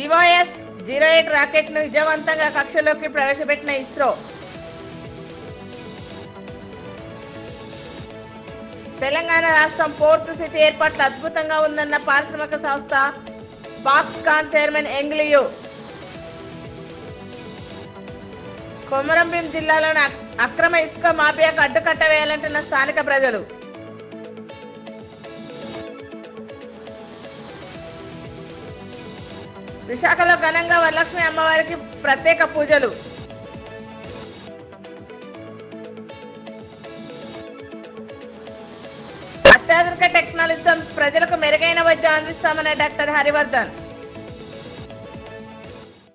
EOS-08 రాకెట్ను విజయవంతంగా కక్షలోకి ప్రవేశపెట్టిన ఇస్రో. తెలంగాణ రాష్ట్రం పోర్ట్ సిటీ ఏర్పాట్లు అద్భుతంగా ఉందన్న పారిశ్రామిక సంస్థ ఫాక్స్కాన్ చైర్మన్ ఎంగ్లియు. కొమరంభీం జిల్లాలోని అక్రమ ఇసుక మాఫియాకు అడ్డుకట్ట వేయాలంటున్న స్థానిక ప్రజలు. విశాఖలో ఘనంగా వరలక్ష్మి అమ్మవారికి ప్రత్యేక పూజలు. అత్యాధునిక టెక్నాలజీతో ప్రజలకు మెరుగైన వైద్యం అందిస్తామన్న డాక్టర్ హరివర్ధన్.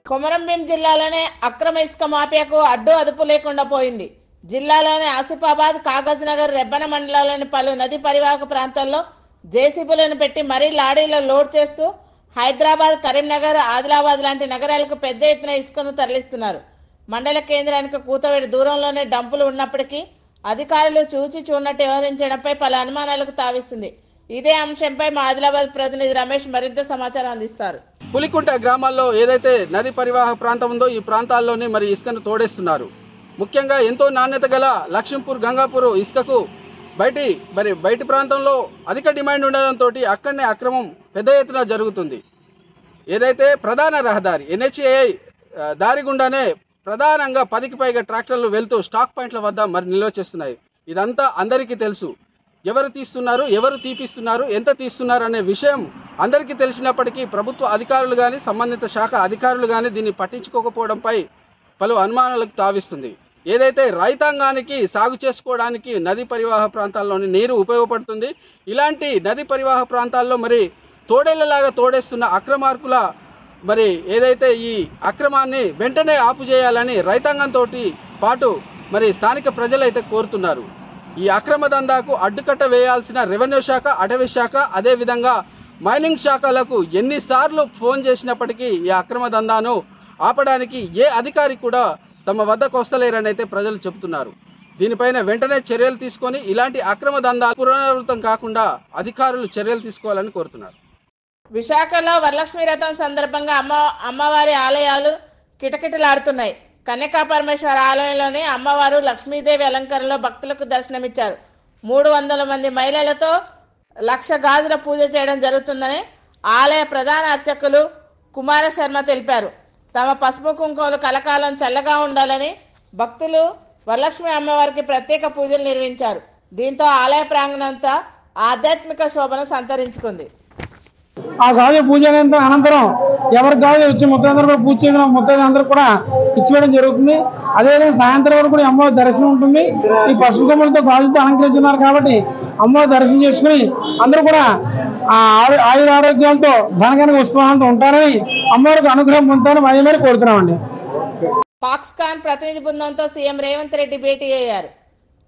కొమరంభీం జిల్లాలోనే అక్రమ ఇసుక మాఫియాకు అడ్డు అదుపు లేకుండా పోయింది. జిల్లాలోని ఆసిఫాబాద్, కాగజ్ నగర్, రెబ్బన మండలాల్లోని పలు నదీ పరివాహక ప్రాంతాల్లో జేసీబీలను పెట్టి మరీ లారీలో లోడ్ చేస్తూ హైదరాబాద్, కరీంనగర్, ఆదిలాబాద్ లాంటి నగరాలకు పెద్ద ఎత్తున ఇసుకను తరలిస్తున్నారు. మండల కేంద్రానికి కూతవేడి దూరంలోనే డంపులు ఉన్నప్పటికీ అధికారులు చూచి చూడనట్టు వ్యవహరించడంపై పలు అనుమానాలకు తావిస్తుంది. ఇదే అంశంపై మా ఆదిలాబాద్ ప్రతినిధి రమేష్ మరింత సమాచారం అందిస్తారు. పులికుంట గ్రామాల్లో ఏదైతే నది పరివాహక ప్రాంతం ఉందో ఈ ప్రాంతాల్లోనే మరి ఇసుకను తోడేస్తున్నారు. ముఖ్యంగా ఎంతో నాణ్యత గల లక్ష్మీపూర్, గంగాపూర్ ఇసుకకు బయటి ప్రాంతంలో అధిక డిమాండ్ ఉండడంతో అక్కడనే అక్రమం పెద్ద ఎత్తున జరుగుతుంది. ఏదైతే ప్రధాన రహదారి NHAI దారి గుండానే ప్రధానంగా 10కి పైగా ట్రాక్టర్లు వెళ్తూ స్టాక్ పాయింట్ల వద్ద మరి నిల్వ చేస్తున్నాయి. ఇదంతా అందరికీ తెలుసు. ఎవరు తీస్తున్నారు, ఎవరు తీపిస్తున్నారు, ఎంత తీస్తున్నారు అనే విషయం అందరికీ తెలిసినప్పటికీ ప్రభుత్వ అధికారులు కానీ సంబంధిత శాఖ అధికారులు కానీ దీన్ని పట్టించుకోకపోవడంపై పలు అనుమానాలకు తావిస్తుంది. ఏదైతే రైతాంగానికి సాగు చేసుకోవడానికి నదీ పరివాహ ప్రాంతాల్లోని నీరు ఉపయోగపడుతుంది. ఇలాంటి నదీ పరివాహ ప్రాంతాల్లో మరి తోడేళ్లలాగా తోడేస్తున్న అక్రమార్కుల మరి ఏదైతే ఈ అక్రమాన్ని వెంటనే ఆపు చేయాలని రైతాంగంతో పాటు మరి స్థానిక ప్రజలైతే కోరుతున్నారు. ఈ అక్రమ దందాకు అడ్డుకట్ట వేయాల్సిన రెవెన్యూ శాఖ, అటవీ శాఖ, అదేవిధంగా మైనింగ్ శాఖలకు ఎన్నిసార్లు ఫోన్ చేసినప్పటికీ ఈ అక్రమ దందాను ఆపడానికి ఏ అధికారి కూడా తమ వద్దకు వస్తలేరని అయితే ప్రజలు చెబుతున్నారు. దీనిపైన వెంటనే చర్యలు తీసుకొని ఇలాంటి అక్రమ దందాలు పునరావృతం కాకుండా అధికారులు చర్యలు తీసుకోవాలని కోరుతున్నారు. విశాఖలో వరలక్ష్మి రథం సందర్భంగా అమ్మవారి ఆలయాలు కిటకిటలాడుతున్నాయి. కన్యకా పరమేశ్వర ఆలయంలోని అమ్మవారు లక్ష్మీదేవి అలంకరణలో భక్తులకు దర్శనమిచ్చారు. 300 మంది మహిళలతో 1,00,000 గాజుల పూజ చేయడం జరుగుతుందని ఆలయ ప్రధాన అర్చకులు కుమార శర్మ తెలిపారు. తమ పసుపు కుంకుమలు కలకాలం చల్లగా ఉండాలని భక్తులు వరలక్ష్మి అమ్మవారికి ప్రత్యేక పూజలు నిర్వహించారు. దీంతో ఆలయ ప్రాంగణంతా ఆధ్యాత్మిక శోభను సంతరించుకుంది. ఆ గాజు పూజ అనంతరం ఎవరికి గాజు వచ్చి ముత్తైదులందరూ కూడా పూజ చేసిన ముత్తైదులందరూ కూడా ఇచ్చివేయడం జరుగుతుంది. అదేవిధంగా సాయంత్రం వరకు కూడా అమ్మవారి దర్శనం ఉంటుంది. ఈ పసుపు కొమ్మలతో గాజులతో అలంకరించున్నారు కాబట్టి అమ్మవారి దర్శనం చేసుకుని అందరూ కూడా ఆయుర ఆరోగ్యాలతో ధనకనక ఉత్సవాలతో ఉంటారని అమ్మవారికి అనుగ్రహం పొందుతారని మరి కోరుతున్నామండి. ఫాక్స్కాన్ ప్రతినిధి బృందంతో సీఎం రేవంత్ రెడ్డి భేటీ అయ్యారు.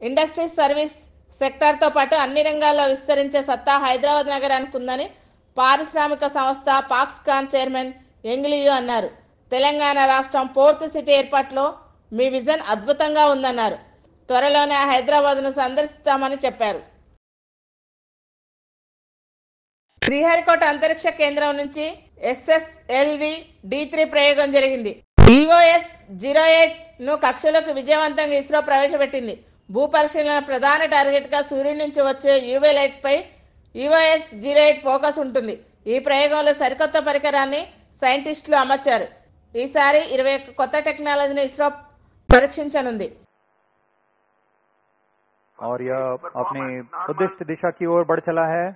ఇండస్ట్రీస్, సర్వీస్ సెక్టార్తో పాటు అన్ని రంగాల్లో విస్తరించే సత్తా హైదరాబాద్ నగరానికి ఉందని పారిశ్రామిక సంస్థ ఫాక్స్కాన్ చైర్మన్ ఎంగ్లియు అన్నారు. తెలంగాణ రాష్ట్రం పోర్ట్ సిటీ ఏర్పాట్లో మీ విజన్ అద్భుతంగా ఉందన్నారు. త్వరలోనే హైదరాబాద్ను సందర్శిస్తామని చెప్పారు. శ్రీహరికోట అంతరిక్ష కేంద్రం నుంచి SSLV-D3 ప్రయోగం జరిగింది. EOS-08 ను కక్షలోకి విజయవంతంగా ఇస్రో ప్రవేశపెట్టింది. భూపరిశీలన ప్రధాన టార్గెట్ గా సూర్యుడి నుంచి వచ్చే UV లైట్ పై EOS-08 ఫోకస్ ఉంటుంది. ఈ ప్రయోగంలో సరికొత్త పరికరాన్ని సైంటిస్టులు అమర్చారు. ఈసారి 21 కొత్త టెక్నాలజీని ఇస్రో పరీక్షించనుంది. और यह अपनी उद्दिष्ट दिशा की ओर बढ़ चला है.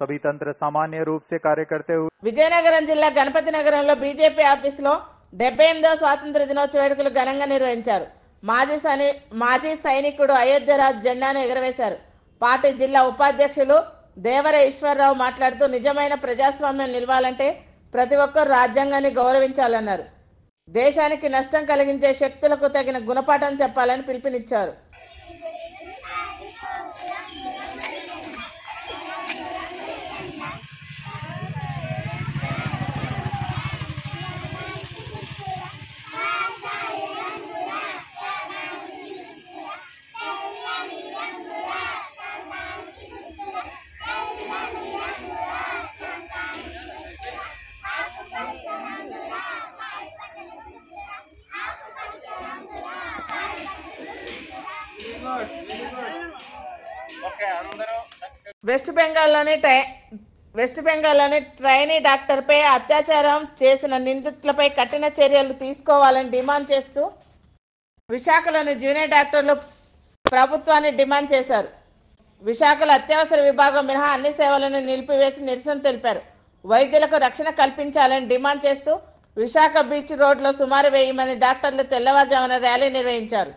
सभी तंत्र सामान्य रूप से कार्य करते हुए విజయనగరం జిల్లా గణపతి నగరంలో బీజేపీ ఆఫీసులో 78వ స్వాతంత్ర దినోత్సవ వేడుకలు ఘనంగా నిర్వహించారు. మాజీ సైనికుడు అయోధ్యరాజ్ జెండాను ఎగరవేశారు. పార్టీ జిల్లా ఉపాధ్యక్షులు దేవర ఈశ్వరరావు మాట్లాడుతూ నిజమైన ప్రజాస్వామ్యం నిలవాలంటే ప్రతి ఒక్కరు రాజ్యాంగాన్ని గౌరవించాలన్నారు. దేశానికి నష్టం కలిగించే శక్తులకు తగిన గుణపాఠం చెప్పాలని పిలుపునిచ్చారు. వెస్ట్ బెంగాల్లోని ట్రైనీ డాక్టర్పై అత్యాచారం చేసిన నిందితులపై కఠిన చర్యలు తీసుకోవాలని డిమాండ్ చేస్తూ విశాఖలోని జూనియర్ డాక్టర్లు ప్రభుత్వాన్ని డిమాండ్ చేశారు. విశాఖలో అత్యవసర విభాగం మినహా అన్ని సేవలను నిలిపివేసి నిరసన తెలిపారు. వైద్యులకు రక్షణ కల్పించాలని డిమాండ్ చేస్తూ విశాఖ బీచ్ రోడ్లో సుమారు 1000 మంది డాక్టర్లు తెల్లవారుజామున ర్యాలీ నిర్వహించారు.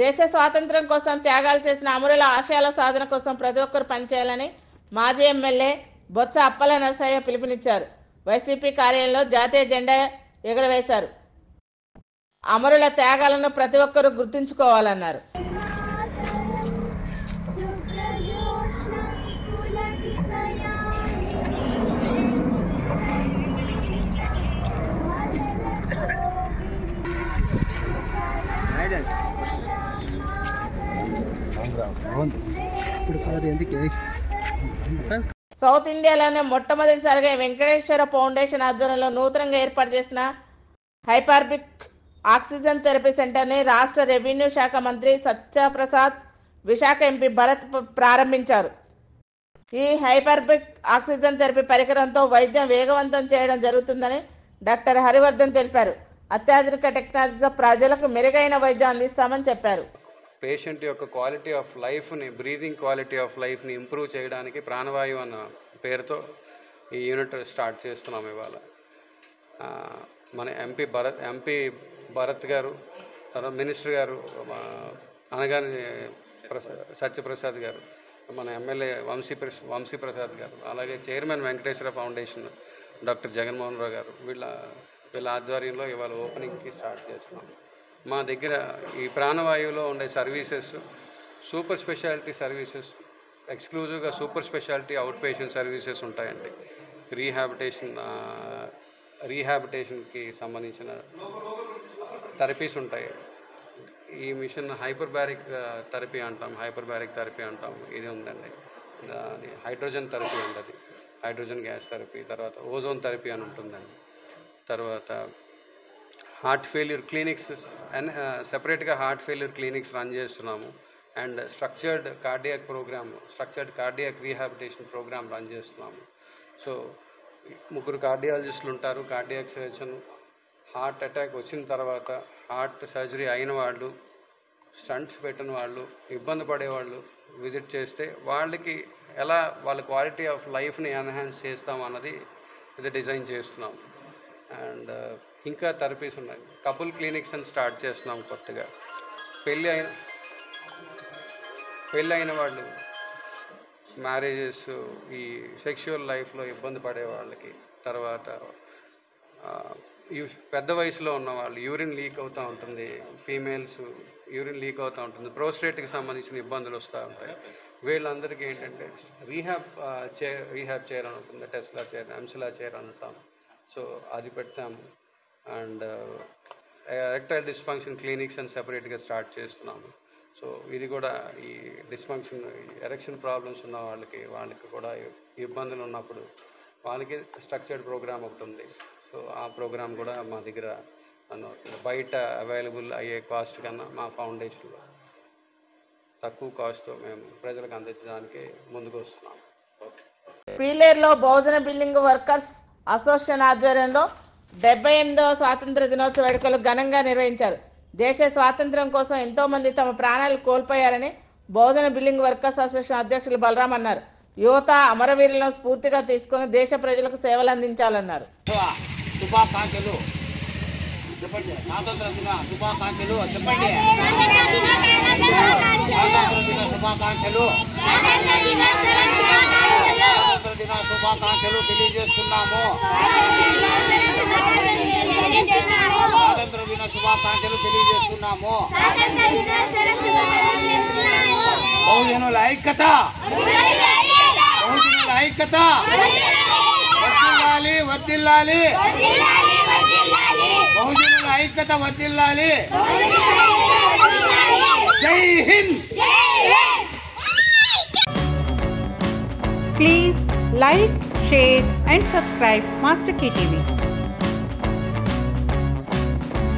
దేశ స్వాతంత్ర్యం కోసం త్యాగాలు చేసిన అమరుల ఆశయాల సాధన కోసం ప్రతి ఒక్కరు పనిచేయాలని మాజీ ఎమ్మెల్యే బొత్స అప్పల నరసయ్య పిలుపునిచ్చారు. వైసీపీ కార్యాలయంలో జాతీయ జెండా ఎగురవేశారు. అమరుల త్యాగాలను ప్రతి ఒక్కరూ గుర్తుంచుకోవాలన్నారు. సౌత్ ఇండియాలోనే మొట్టమొదటిసారిగా వెంకటేశ్వర ఫౌండేషన్ ఆధ్వర్యంలో నూతనంగా ఏర్పాటు చేసిన హైపర్బిక్ ఆక్సిజన్ థెరపీ సెంటర్ని రాష్ట్ర రెవెన్యూ శాఖ మంత్రి సత్యప్రసాద్, విశాఖ ఎంపీ భరత్ ప్రారంభించారు. ఈ హైపర్బిక్ ఆక్సిజన్ థెరపీ పరికరంతో వైద్యం వేగవంతం చేయడం జరుగుతుందని డాక్టర్ హరివర్ధన్ తెలిపారు. అత్యాధునిక టెక్నాలజీతో ప్రజలకు మెరుగైన వైద్యం అందిస్తామని చెప్పారు. పేషెంట్ యొక్క క్వాలిటీ ఆఫ్ లైఫ్ని, బ్రీదింగ్ క్వాలిటీ ఆఫ్ లైఫ్ని ఇంప్రూవ్ చేయడానికి ప్రాణవాయువు అన్న పేరుతో ఈ యూనిట్ స్టార్ట్ చేస్తున్నాం ఇవాళ. మన ఎంపీ భరత్ గారు, తర్వాత మినిస్టర్ గారు అనగానే సత్యప్రసాద్ గారు, మన ఎమ్మెల్యే వంశీప్రసాద్ గారు, అలాగే chairman Venkateswara foundation doctor Jaganmohan Rao గారు, వీళ్ళ ఆధ్వర్యంలో ఇవాళ ఓపెనింగ్కి స్టార్ట్ చేస్తున్నాం. మా దగ్గర ఈ ప్రాణవాయువులో ఉండే సర్వీసెస్, సూపర్ స్పెషాలిటీ సర్వీసెస్, ఎక్స్క్లూజివ్గా super speciality out patient services ఉంటాయండి. రీహాబిటేషన్కి సంబంధించిన థెరపీస్ ఉంటాయి. ఈ మిషన్ హైపర్బారిక్ థెరపీ అంటాం. ఇది ఉందండి, అది హైడ్రోజన్ థెరపీ ఉంది, అది హైడ్రోజన్ గ్యాస్ థెరపీ. తర్వాత ఓజోన్ థెరపీ అని ఉంటుందండి. తర్వాత హార్ట్ ఫెయిల్యూర్ క్లినిక్స్, సెపరేట్గా హార్ట్ ఫెయిల్యూర్ క్లినిక్స్ రన్ చేస్తున్నాము. And structured cardiac rehabilitation program run చేస్తున్నాము. సో 3 కార్డియాలజిస్టులు ఉంటారు. కార్డియాక్ సర్జన్, హార్ట్ అటాక్ వచ్చిన తర్వాత హార్ట్ సర్జరీ అయిన వాళ్ళు, స్టంట్స్ పెట్టిన వాళ్ళు, ఇబ్బంది పడేవాళ్ళు విజిట్ చేస్తే వాళ్ళకి ఎలా వాళ్ళ క్వాలిటీ ఆఫ్ లైఫ్ని ఎన్హాన్స్ చేస్తాం అన్నది ఇది డిజైన్ చేస్తున్నాం. అండ్ ఇంకా థెరపీస్ ఉన్నాయి. కపుల్ క్లినిక్స్ అని స్టార్ట్ చేస్తున్నాం కొత్తగా. పెళ్ళి అయిన వాళ్ళు, మ్యారేజెస్, ఈ సెక్షువల్ లైఫ్లో ఇబ్బంది పడే వాళ్ళకి, తర్వాత పెద్ద వయసులో ఉన్న వాళ్ళు, యూరిన్ లీక్ అవుతూ ఉంటుంది, ఫీమేల్స్ యూరిన్ లీక్ అవుతూ ఉంటుంది, ప్రోస్టేట్కి సంబంధించిన ఇబ్బందులు వస్తూ ఉంటాయి. వీళ్ళందరికీ ఏంటంటే రీహాబ్ చైర్ అని ఉంటుంది, టెస్లా చైర్, ఎంసిలా చైర్ అంటాం. సో అది పెట్టాము. అండ్ ఎరెక్టైల్ డిస్ఫంక్షన్ క్లినిక్స్ అని సెపరేట్గా స్టార్ట్ చేస్తున్నాము. సో ఇది కూడా ఈ ఎరెక్షన్ ప్రాబ్లమ్స్ ఉన్న వాళ్ళకి కూడా ఇబ్బందులు ఉన్నప్పుడు వాళ్ళకి స్ట్రక్చర్డ్ ప్రోగ్రామ్ ఒకటి ఉంది. సో ఆ ప్రోగ్రామ్ కూడా మా దగ్గర బయట అవైలబుల్ అయ్యే కాస్ట్ కన్నా మా ఫౌండేషన్లో తక్కువ కాస్ట్తో మేము ప్రజలకు అందించడానికి ముందుకు వస్తున్నాం. పీలేరులో బహుజన బిల్డింగ్ వర్కర్స్ అసోసియేషన్ ఆధ్వర్యంలో 78వ స్వాతంత్ర దినోత్సవ వేడుకలు ఘనంగా నిర్వహించారు. దేశ స్వాతంత్ర్యం కోసం ఎంతో మంది తమ ప్రాణాలు కోల్పోయారని బహుజన బిల్డింగ్ వర్కర్స్ అసోసియేషన్ అధ్యక్షులు బలరాం అన్నారు. యువత అమరవీరులను స్ఫూర్తిగా తీసుకుని దేశ ప్రజలకు సేవలు అందించాలన్నారు. శుభాకాంక్షలు చెప్పండి. స్వాతంత్ర దిన శుభాకాంక్షలు చెప్పండి. స్వాతంత్ర దిన శుభాకాంక్షలు తెలియజేస్తున్నాము. స్వాతంత్ర దిన శుభాకాంక్షలు తెలియజేస్తున్నాము. బహుజనుల ఐక్యత, బహుజనుల ఐక్యత. వర్ధిల్లాలి బహుజనుల ఐక్యత వర్ధిల్లాలి జై Hind. Please like, share and subscribe Master Key TV.